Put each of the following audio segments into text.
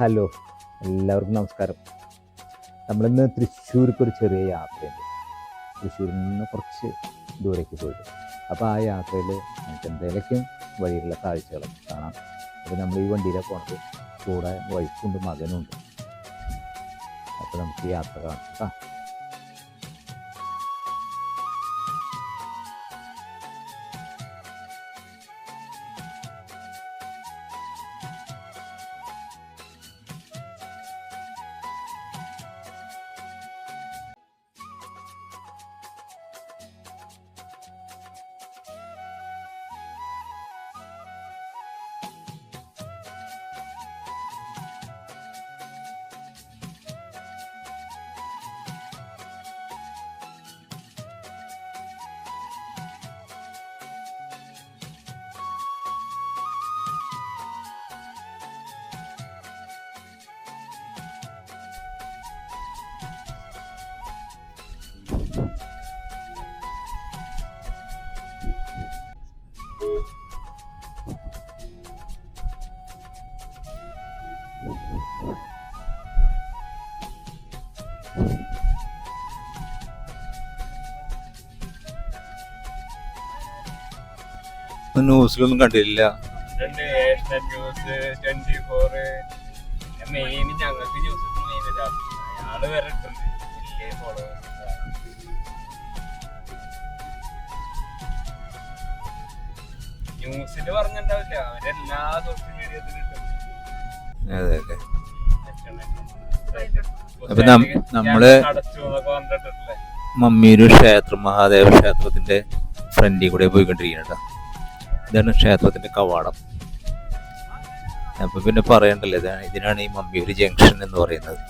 Hello, എല്ലാവർക്കും നമസ്കാരം. നമ്മളിന്ന് തൃശ്ശൂർക്കൊരു ചെറിയ യാത്രയുണ്ട്. തൃശ്ശൂരിൽ നിന്ന് കുറച്ച് ദൂരേക്ക് പോയിട്ട്, അപ്പോൾ ആ യാത്രയിൽ നമുക്ക് എന്തെങ്കിലുമൊക്കെ വഴിയിലുള്ള കാഴ്ചകളൊക്കെ കാണാം. അപ്പോൾ നമ്മൾ ഈ വണ്ടിയിലാണ് പോണത്. കൂടെ വൈഫുണ്ട്, മകനുണ്ട്. അപ്പോൾ നമുക്ക് യാത്ര കാണാം. ന്യൂസിലൊന്നും കണ്ടില്ല. മെയിൻ ഞങ്ങൾക്ക് ന്യൂസ് അയാള് വരെ ന്യൂസില് പറഞ്ഞിട്ടുണ്ടാവില്ല, അവരെല്ലാ സോഷ്യൽ മീഡിയത്തിലും അതെ അതെ. അപ്പൊ നമ്മള് മമ്മിയൊരു ക്ഷേത്രം, മഹാദേവ ക്ഷേത്രത്തിന്റെ ഫ്രണ്ടിൽ കൂടെ പോയിക്കൊണ്ടിരിക്കണ. ഇതാണ് ക്ഷേത്രത്തിന്റെ കവാടം. അപ്പൊ പിന്നെ പറയണ്ടല്ലോ, ഇതിനാണ് ഈ മമ്മിയൂര് ജംഗ്ഷൻ എന്ന് പറയുന്നത്.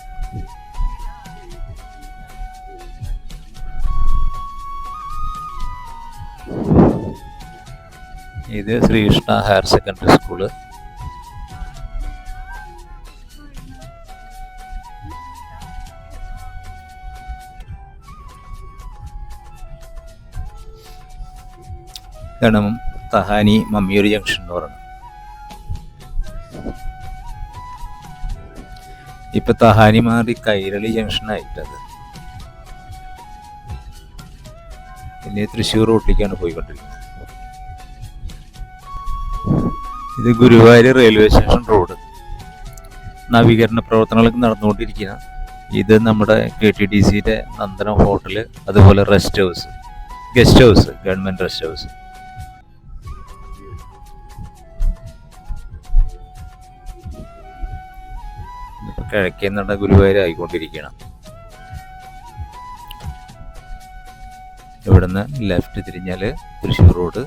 ഇത് ശ്രീകൃഷ്ണ ഹയർ സെക്കൻഡറി സ്കൂള്. ഇതാണ് തഹാനി മമ്മിയൂര് ജംഗ്ഷൻ എന്ന് പറയുന്നത്. ഇപ്പൊ തഹാനി മാറി കൈരളി ജംഗ്ഷൻ ആയിട്ടത്. പിന്നെ തൃശ്ശൂർ റൂട്ടിലേക്കാണ് പോയിക്കൊണ്ടിരിക്കുന്നത്. ഇത് ഗുരുവായൂർ റെയിൽവേ സ്റ്റേഷൻ റോഡ്. നവീകരണ പ്രവർത്തനങ്ങളൊക്കെ നടന്നുകൊണ്ടിരിക്കുന്ന ഇത് നമ്മുടെ KTDCയുടെ നന്ദനം ഹോട്ടല്, അതുപോലെ guest house, government rest house. കിഴക്കേന്നട ഗുരുവായൂർ ആയിക്കൊണ്ടിരിക്കണം. ഇവിടുന്ന് ലെഫ്റ്റ് തിരിഞ്ഞാല് തൃശ്ശൂർ റോഡ്,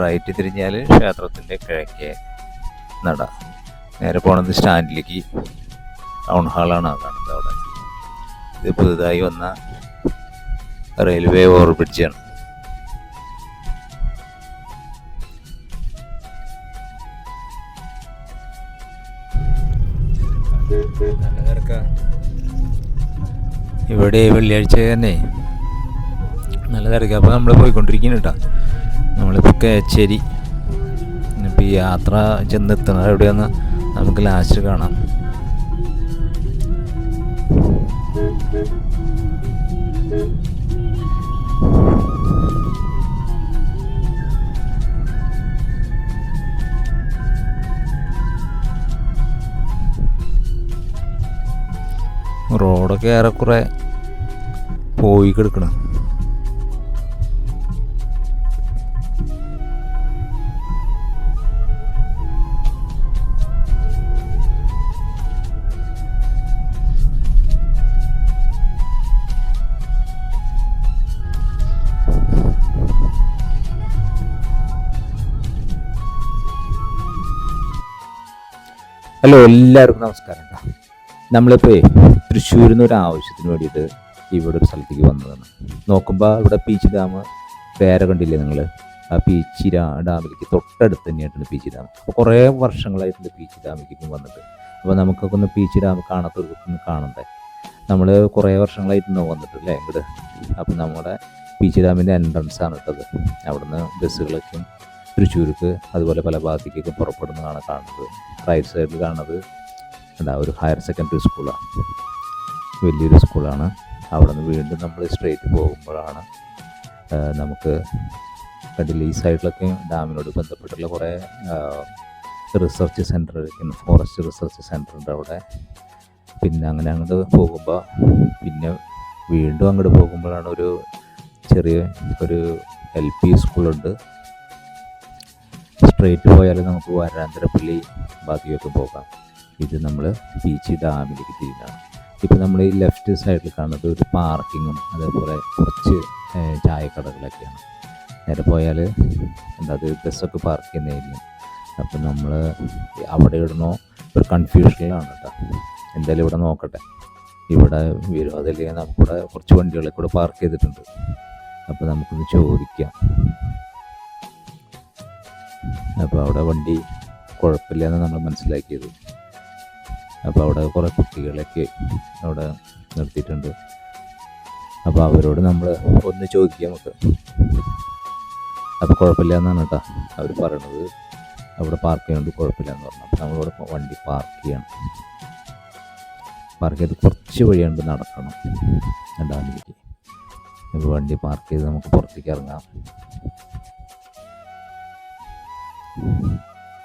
റൈറ്റ് തിരിഞ്ഞാല് ക്ഷേത്രത്തിന്റെ കിഴക്കേ നട. നേരെ പോണത് സ്റ്റാൻഡിലേക്ക്, ടൗൺ ഹാളാണ് കാണുന്നത് അവിടെ. ഇത് പുതുതായി വന്ന റെയിൽവേ ഓവർബ്രിഡ്ജാണ്. നല്ല തിരക്കാ ഇവിടെ. വെള്ളിയാഴ്ച തന്നെ നല്ല തിരക്കാ. അപ്പോൾ നമ്മൾ പോയിക്കൊണ്ടിരിക്കുന്നു കേട്ടോ. നമ്മളിപ്പോൾ കേച്ചേരി. ഇപ്പോൾ ഈ യാത്ര ചെന്നെത്തുന്നത് എവിടെയാന്ന് നമുക്ക് ലാസ്റ്റ് കാണാം. റോഡൊക്കെ ഏറെക്കുറെ പോയി കിടക്കണം. ഹലോ, എല്ലാവർക്കും നമസ്കാരം. നമ്മളിപ്പോൾ തൃശ്ശൂരിൽ നിന്ന് ഒരു ആവശ്യത്തിന് വേണ്ടിയിട്ട് ഇവിടെ ഒരു സ്ഥലത്തേക്ക് വന്നതാണ്. നോക്കുമ്പോൾ ഇവിടെ പീച്ചി ഡാം പേര കണ്ടില്ലേ നിങ്ങൾ? ആ പീച്ചി ഡാമിലേക്ക് തൊട്ടടുത്ത് തന്നെയായിട്ടുണ്ട് പീച്ചി ഡാം. അപ്പോൾ കുറേ വർഷങ്ങളായിട്ടുണ്ട് പീച്ചി ഡാമിലേക്ക് വന്നിട്ട്. അപ്പോൾ നമുക്കൊക്കെ ഒന്ന് പീച്ചി ഡാം കാണാത്തവർക്കൊന്ന് കാണണ്ടേ? നമ്മൾ കുറേ വർഷങ്ങളായിട്ടുണ്ട് വന്നിട്ടില്ലേ ഇങ്ങോട്ട്. അപ്പോൾ നമ്മുടെ പീച്ചി ഡാമിൻ്റെ എൻട്രൻസ് ആണ് ഇട്ടത്. അവിടുന്ന് ബസ്സുകളൊക്കെയും തൃശ്ശൂർക്ക് അതുപോലെ പല ഭാഗത്തേക്കൊക്കെ പുറപ്പെടുന്നതാണ് കാണുന്നത്. റൈറ്റ് സൈഡിൽ കാണുന്നത് ഒരു ഹയർ സെക്കൻഡറി സ്കൂളാണ്, വലിയൊരു സ്കൂളാണ്. അവിടെ നിന്ന് വീണ്ടും നമ്മൾ സ്ട്രെയിറ്റ് പോകുമ്പോഴാണ് നമുക്ക് കണ്ടില്ല ഈ സൈഡിലൊക്കെ ഡാമിനോട് ബന്ധപ്പെട്ടുള്ള കുറേ research centre, forest research centre ഉണ്ട് അവിടെ. പിന്നെ അങ്ങനെ അങ്ങോട്ട് പോകുമ്പോൾ പിന്നെ വീണ്ടും അങ്ങോട്ട് പോകുമ്പോഴാണ് ഒരു ചെറിയ ഒരു LP സ്കൂളുണ്ട്. സ്ട്രെയിറ്റ് പോയാൽ നമുക്ക് വരാന്തരപ്പള്ളി ഭാഗത്തേക്ക് പോകാം. ഇത് നമ്മൾ പീച്ചി ഡാമിലേക്ക് തിരിഞ്ഞാണ്. ഇപ്പോൾ നമ്മൾ ഈ ലെഫ്റ്റ് സൈഡിൽ കാണുന്നത് ഒരു പാർക്കിങ്ങും അതേപോലെ കുറച്ച് ചായക്കടകളൊക്കെയാണ്. നേരെ പോയാൽ അത് ബസ്സൊക്കെ പാർക്ക് ചെയ്യുന്ന ഏരിയ. അപ്പോൾ നമ്മൾ അവിടെ ഇടണോ ഒരു കൺഫ്യൂഷനിലാണ് കേട്ടോ. എന്തായാലും ഇവിടെ നോക്കട്ടെ, ഇവിടെ വരും. അതല്ലെങ്കിൽ നമുക്കിവിടെ കുറച്ച് വണ്ടികളൊക്കെ കൂടെ പാർക്ക് ചെയ്തിട്ടുണ്ട്. അപ്പോൾ നമുക്കൊന്ന് ചോദിക്കാം. അപ്പോൾ അവിടെ വണ്ടി കുഴപ്പമില്ല എന്ന് നമ്മൾ മനസ്സിലാക്കിയത്. അപ്പോൾ അവിടെ കുറേ കുട്ടികളൊക്കെ അവിടെ നിർത്തിയിട്ടുണ്ട്. അപ്പോൾ അവരോട് നമ്മൾ ഒന്ന് ചോദിക്കാം നമുക്ക്. അപ്പോൾ കുഴപ്പമില്ല എന്നാണ് കേട്ടോ അവർ പറയണത്. അവിടെ പാർക്ക് ചെയ്യുന്നുണ്ട്, കുഴപ്പമില്ല എന്ന് പറഞ്ഞു. അപ്പോൾ നമ്മളിവിടെ വണ്ടി പാർക്ക് ചെയ്യണം. പാർക്ക് ചെയ്ത് കുറച്ച് വഴിയുണ്ട് നടക്കണം ഡാമിലേക്ക്. ഇപ്പോൾ വണ്ടി പാർക്ക് ചെയ്ത് നമുക്ക് പുറത്തേക്ക് ഇറങ്ങാം.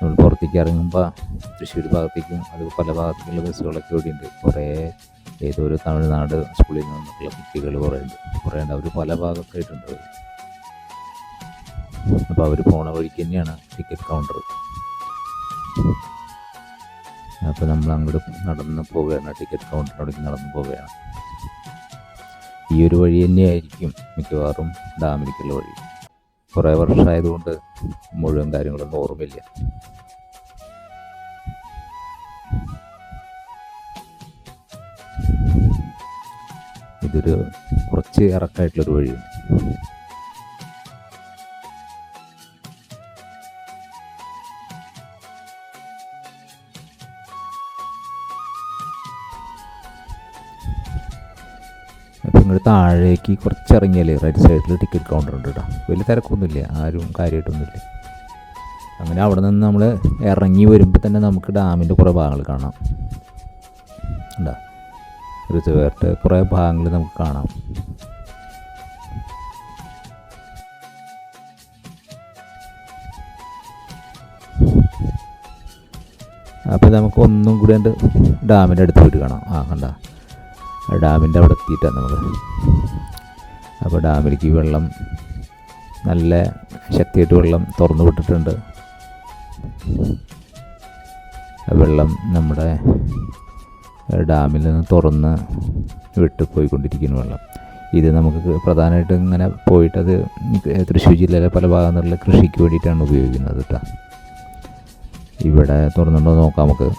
നമ്മൾ പുറത്തേക്ക് ഇറങ്ങുമ്പോൾ തൃശ്ശൂർ ഭാഗത്തേക്കും അത് പല ഭാഗത്തേക്കുള്ള ബസ്സുകളൊക്കെ ഇവിടെയുണ്ട്. കുറേ ഏതോ ഒരു തമിഴ്നാട് സ്കൂളിൽ നിന്നുള്ള കുട്ടികൾ കുറേ ഉണ്ട്. അവർ പല ഭാഗത്തായിട്ടുണ്ട്. അപ്പോൾ അവർ പോണ വഴിക്ക് തന്നെയാണ് ടിക്കറ്റ് കൗണ്ടർ. അപ്പോൾ നമ്മൾ അങ്ങോട്ട് നടന്ന് പോവുകയാണ്, ടിക്കറ്റ് കൗണ്ടറിനോടേക്ക് നടന്ന് പോവുകയാണ്. ഈ ഒരു വഴി തന്നെയായിരിക്കും മിക്കവാറും ഡാമിലേക്കുള്ള വഴി. കുറേ വർഷമായതുകൊണ്ട് മുഴുവൻ കാര്യങ്ങളൊന്നും ഓർമ്മയില്ല. ഇതൊരു കുറച്ച് ഇറക്കമായിട്ടുള്ളൊരു വഴിയാണ്. അപ്പോൾ ഇങ്ങോട്ട് താഴേക്ക് കുറച്ച് ഇറങ്ങിയാൽ റൈറ്റ് സൈഡിൽ ടിക്കറ്റ് കൗണ്ടർ ഉണ്ട് കേട്ടോ. വലിയ തിരക്കൊന്നുമില്ല, ആരും കാര്യമായിട്ടൊന്നുമില്ല. അങ്ങനെ അവിടെ നിന്ന് നമ്മൾ ഇറങ്ങി വരുമ്പോൾ തന്നെ നമുക്ക് ഡാമിൻ്റെ കുറേ ഭാഗങ്ങൾ കാണാം. ഉണ്ടാ റിസർവേറിൻ്റെ കുറേ ഭാഗങ്ങൾ നമുക്ക് കാണാം. അപ്പോൾ നമുക്ക് ഒന്നും കൂടി ഉണ്ട് ഡാമിൻ്റെ അടുത്ത് പോയിട്ട് കാണാം. കണ്ട ഡാമിൻ്റെ അവിടെ എത്തിയിട്ടാണ് നമ്മൾ. അപ്പോൾ ഡാമിലേക്ക് വെള്ളം നല്ല ശക്തിയായിട്ട് വെള്ളം തുറന്നു വിട്ടിട്ടുണ്ട്. വെള്ളം നമ്മുടെ ഡാമിൽ നിന്ന് തുറന്ന് വിട്ട് പോയിക്കൊണ്ടിരിക്കുന്ന വെള്ളം. ഇത് നമുക്ക് പ്രധാനമായിട്ട് ഇങ്ങനെ പോയിട്ടത് തൃശ്ശൂർ ജില്ലയിലെ പല ഭാഗങ്ങളിലുള്ള കൃഷിക്ക് വേണ്ടിയിട്ടാണ് ഉപയോഗിക്കുന്നത് കേട്ടോ. ഇവിടെ തുറന്നുണ്ടോ നോക്കാം നമുക്ക്.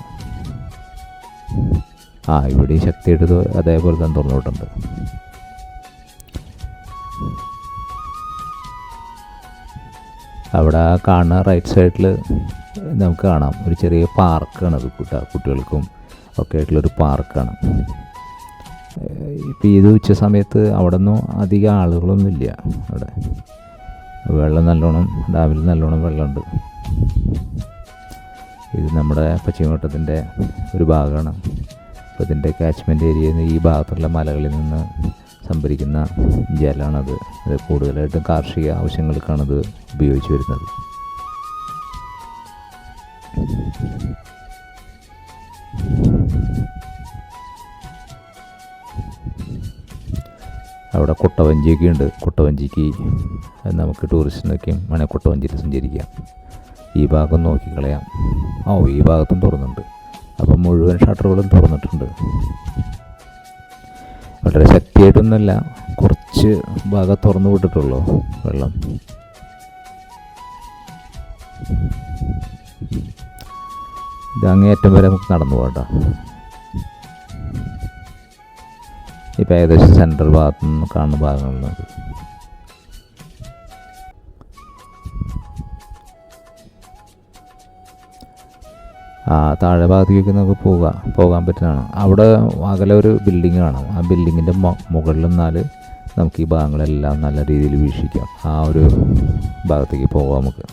ഇവിടെ ശക്തിയായിട്ട് അതേപോലെ തന്നെ തുറന്നു വിട്ടുണ്ട്. അവിടെ കാണുന്ന റൈറ്റ് സൈഡിൽ നമുക്ക് കാണാം ഒരു ചെറിയ പാർക്കാണ്. അത് കുട്ടികൾക്കും ഒക്കെ ആയിട്ടുള്ളൊരു പാർക്കാണ്. ഇപ്പോൾ ഇത് ഉച്ച സമയത്ത് അവിടെ ഒന്നും അധികം ആളുകളൊന്നുമില്ല. അവിടെ വെള്ളം നല്ലോണം, ഡാമിൽ നല്ലോണം വെള്ളമുണ്ട്. ഇത് നമ്മുടെ പശ്ചിമഘട്ടത്തിൻ്റെ ഒരു ഭാഗമാണ്. അപ്പോൾ ഇതിൻ്റെ കാച്ച്മെൻറ്റ് ഏരിയയിൽ നിന്ന് ഈ ഭാഗത്തുള്ള മലകളിൽ നിന്ന് സംഭരിക്കുന്ന ജലമാണത്. അത് കൂടുതലായിട്ടും കാർഷിക ആവശ്യങ്ങൾക്കാണത് ഉപയോഗിച്ച് വരുന്നത്. അവിടെ കൊട്ടവഞ്ചിയൊക്കെ ഉണ്ട്. കൊട്ടവഞ്ചിക്ക് നമുക്ക് ടൂറിസ്റ്റിനൊക്കെയും വേണേൽ കൊട്ടവഞ്ചിയിൽ സഞ്ചരിക്കാം. ഈ ഭാഗം നോക്കിക്കളയാം. ഈ ഭാഗത്തും തുറന്നുണ്ട്. അപ്പം മുഴുവൻ ഷട്ടറുകളും തുറന്നിട്ടുണ്ട്. വളരെ ശക്തിയായിട്ടൊന്നുമല്ല, കുറച്ച് ഭാഗം തുറന്നു വിട്ടിട്ടുള്ളൂ വെള്ളം. ഇത് അങ്ങേയറ്റം വരെ നമുക്ക് നടന്നു പോകട്ടോ. ഇപ്പം ഏകദേശം സെൻട്രൽ ഭാഗത്തു നിന്ന് കാണുന്ന ഭാഗങ്ങളുള്ളത്. താഴെ ഭാഗത്തേക്ക് നമുക്ക് പോകാൻ പറ്റുന്നതാണ്. അവിടെ അകലെ ഒരു ബിൽഡിങ് കാണാം. ആ ബിൽഡിങ്ങിൻ്റെ മുകളിൽ നിന്നാൽ നമുക്ക് ഈ ഭാഗങ്ങളെല്ലാം നല്ല രീതിയിൽ വീക്ഷിക്കാം. ആ ഒരു ഭാഗത്തേക്ക് പോകാം നമുക്ക്.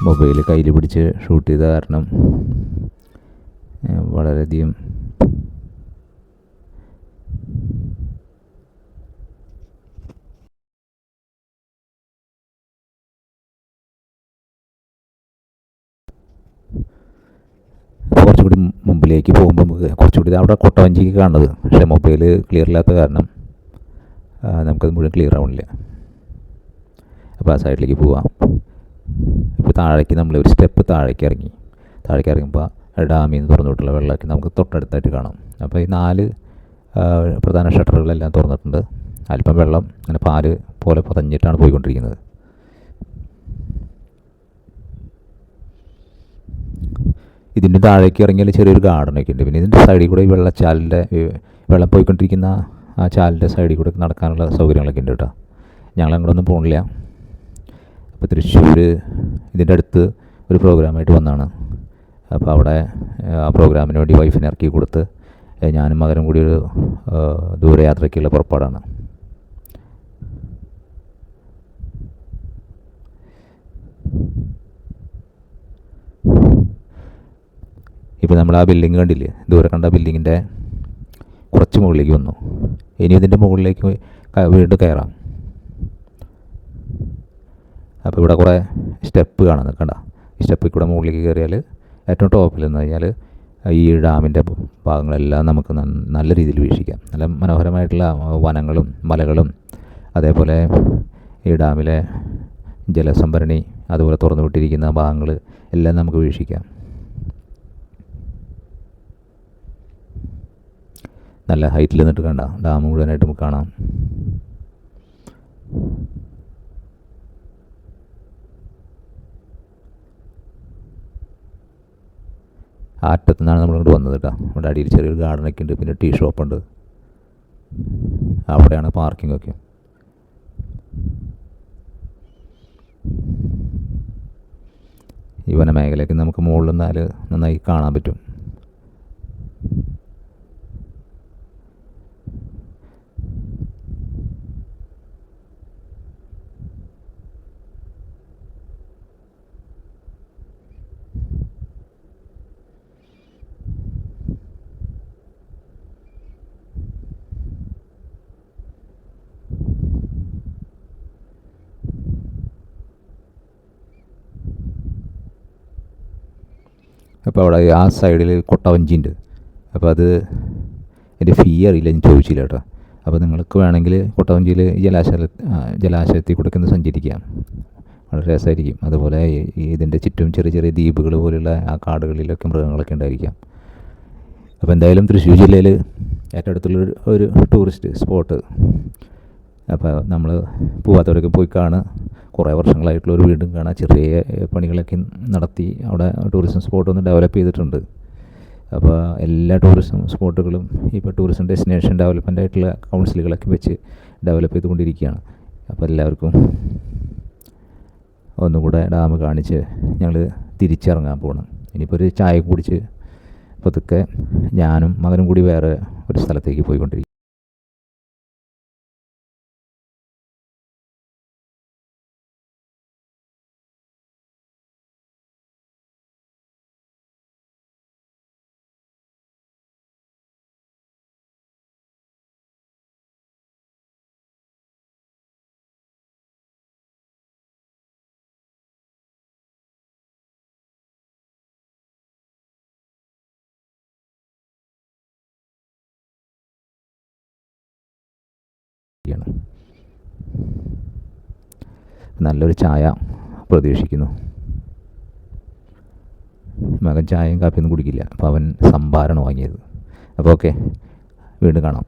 മൊബൈൽ കയ്യിൽ പിടിച്ച് ഷൂട്ട് ചെയ്ത കാരണം വളരെയധികം കുറച്ചുകൂടി മുമ്പിലേക്ക് പോകുമ്പോൾ നമുക്ക് കുറച്ചുകൂടി അവിടെ കൊട്ടവഞ്ചിക്ക് കാണുന്നത്, പക്ഷേ മൊബൈൽ ക്ലിയർ ഇല്ലാത്ത കാരണം നമുക്കത് മുഴുവൻ ക്ലിയർ ആവണില്ല. അപ്പോൾ ആ സൈഡിലേക്ക് പോവാം. ഇപ്പോൾ താഴേക്ക് നമ്മൾ ഒരു സ്റ്റെപ്പ് താഴേക്ക് ഇറങ്ങുമ്പോൾ ഡാമിൽ നിന്ന് തുറന്നിട്ടുള്ള വെള്ളമൊക്കെ നമുക്ക് തൊട്ടടുത്തായിട്ട് കാണാം. അപ്പോൾ ഈ 4 പ്രധാന ഷട്ടറുകളെല്ലാം തുറന്നിട്ടുണ്ട്. അല്പം വെള്ളം അങ്ങനെ പാല് പോലെ പതഞ്ഞിട്ടാണ് പോയിക്കൊണ്ടിരിക്കുന്നത്. ഇതിൻ്റെ താഴേക്ക് ഇറങ്ങിയാൽ ചെറിയൊരു ഗാർഡനൊക്കെ ഉണ്ട്. പിന്നെ ഇതിൻ്റെ സൈഡിൽ കൂടെ ഈ വെള്ളം പോയിക്കൊണ്ടിരിക്കുന്ന ആ ചാലിൻ്റെ സൈഡിൽ കൂടെ നടക്കാനുള്ള സൗകര്യങ്ങളൊക്കെ ഉണ്ട് കേട്ടോ. ഞങ്ങളങ്ങോട്ടൊന്നും പോകണില്ല. അപ്പോൾ തൃശ്ശൂർ ഇതിൻ്റെ അടുത്ത് ഒരു പ്രോഗ്രാമായിട്ട് വന്നതാണ്. അപ്പോൾ അവിടെ ആ പ്രോഗ്രാമിന് വേണ്ടി വൈഫിനെ ഇറക്കി കൊടുത്ത് ഞാനും മകനും കൂടി ഒരു ദൂരയാത്രയ്ക്കുള്ള പുറപ്പാടാണ്. ഇപ്പോൾ നമ്മൾ ആ ബിൽഡിങ് കണ്ടില്ലേ, ദൂരെ കണ്ട ബിൽഡിങ്ങിൻ്റെ കുറച്ച് മുകളിലേക്ക് വന്നു. ഇനി ഇതിൻ്റെ മുകളിലേക്ക് വീണ്ടും കയറാം. അപ്പോൾ ഇവിടെ കുറേ സ്റ്റെപ്പ് കാണുന്നത് കണ്ട. ഈ സ്റ്റെപ്പിൽ കൂടെ മുകളിലേക്ക് കയറിയാൽ ഏറ്റവും ടോപ്പിൽ നിന്ന് കഴിഞ്ഞാൽ ഈ ഡാമിൻ്റെ ഭാഗങ്ങളെല്ലാം നമുക്ക് നല്ല രീതിയിൽ വീക്ഷിക്കാം. നല്ല മനോഹരമായിട്ടുള്ള വനങ്ങളും മലകളും അതേപോലെ ഈ ഡാമിലെ ജലസംഭരണി അതുപോലെ തുറന്നു വിട്ടിരിക്കുന്ന ഭാഗങ്ങൾ എല്ലാം നമുക്ക് വീക്ഷിക്കാം. നല്ല ഹൈറ്റിൽ നിന്നിട്ട് കണ്ട ഡാം മുഴുവനായിട്ട് നമുക്ക് കാണാം. ആ അറ്റത്തു നിന്നാണ് നമ്മളിങ്ങോട്ട് വന്നത് കേട്ടോ. ഇവിടെ അടിയിൽ ചെറിയൊരു ഗാർഡനൊക്കെ ഉണ്ട്, പിന്നെ ടീ ഷോപ്പുണ്ട്. അവിടെയാണ് പാർക്കിങ്ങൊക്കെ. ഈ വനമേഖലയൊക്കെ നമുക്ക് മുകളിൽ നിന്നാൽ നന്നായി കാണാൻ പറ്റും. അപ്പോൾ അവിടെ ആ സൈഡിൽ കൊട്ടവഞ്ചി ഉണ്ട്. അപ്പോൾ അത് എൻ്റെ ഫീ അറിയില്ല, ഞാൻ ചോദിച്ചില്ല കേട്ടോ. അപ്പോൾ നിങ്ങൾക്ക് വേണമെങ്കിൽ കൊട്ടവഞ്ചിയിൽ ജലാശയത്തിൽ കൂടെ ഒന്ന് സഞ്ചരിക്കാം, വളരെ രസമായിരിക്കും. അതുപോലെ ഇതിൻ്റെ ചുറ്റും ചെറിയ ചെറിയ ദ്വീപുകൾ പോലുള്ള ആ കാടുകളിലൊക്കെ മൃഗങ്ങളൊക്കെ ഉണ്ടായിരിക്കാം. അപ്പോൾ എന്തായാലും തൃശ്ശൂർ ജില്ലയിൽ ഏറ്റവും അടുത്തുള്ള ഒരു ടൂറിസ്റ്റ് സ്പോട്ട്. അപ്പോൾ നമ്മൾ പോവാത്തവരൊക്കെ പോയി കാണുക. കുറേ വർഷങ്ങളായിട്ടുള്ളൊരു വീണ്ടും കാണാൻ ചെറിയ പണികളൊക്കെ നടത്തി അവിടെ ടൂറിസം സ്പോട്ടൊന്ന് ഡെവലപ്പ് ചെയ്തിട്ടുണ്ട്. അപ്പോൾ എല്ലാ ടൂറിസം സ്പോട്ടുകളും ഇപ്പോൾ ടൂറിസം ഡെസ്റ്റിനേഷൻ ഡെവലപ്മെൻ്റ് ആയിട്ടുള്ള കൗൺസിലുകളൊക്കെ വെച്ച് ഡെവലപ്പ് ചെയ്തുകൊണ്ടിരിക്കുകയാണ്. അപ്പോൾ എല്ലാവർക്കും ഒന്നുകൂടെ ഡാം കാണിച്ച് ഞങ്ങൾ തിരിച്ചിറങ്ങാൻ പോകണം. ഇനിയിപ്പോൾ ഒരു ചായ കുടിച്ച് പതുക്കെ ഞാനും മകനും കൂടി വേറെ ഒരു സ്ഥലത്തേക്ക് പോയിക്കൊണ്ടിരിക്കും. നല്ലൊരു ചായ പ്രതീക്ഷിക്കുന്നു. മകൻ ചായയും കാപ്പിയൊന്നും കുടിക്കില്ല, അപ്പോൾ അവൻ സംഭാരമാണ് വാങ്ങിയത്. അപ്പോൾ ഓക്കെ, വീണ്ടും കാണാം.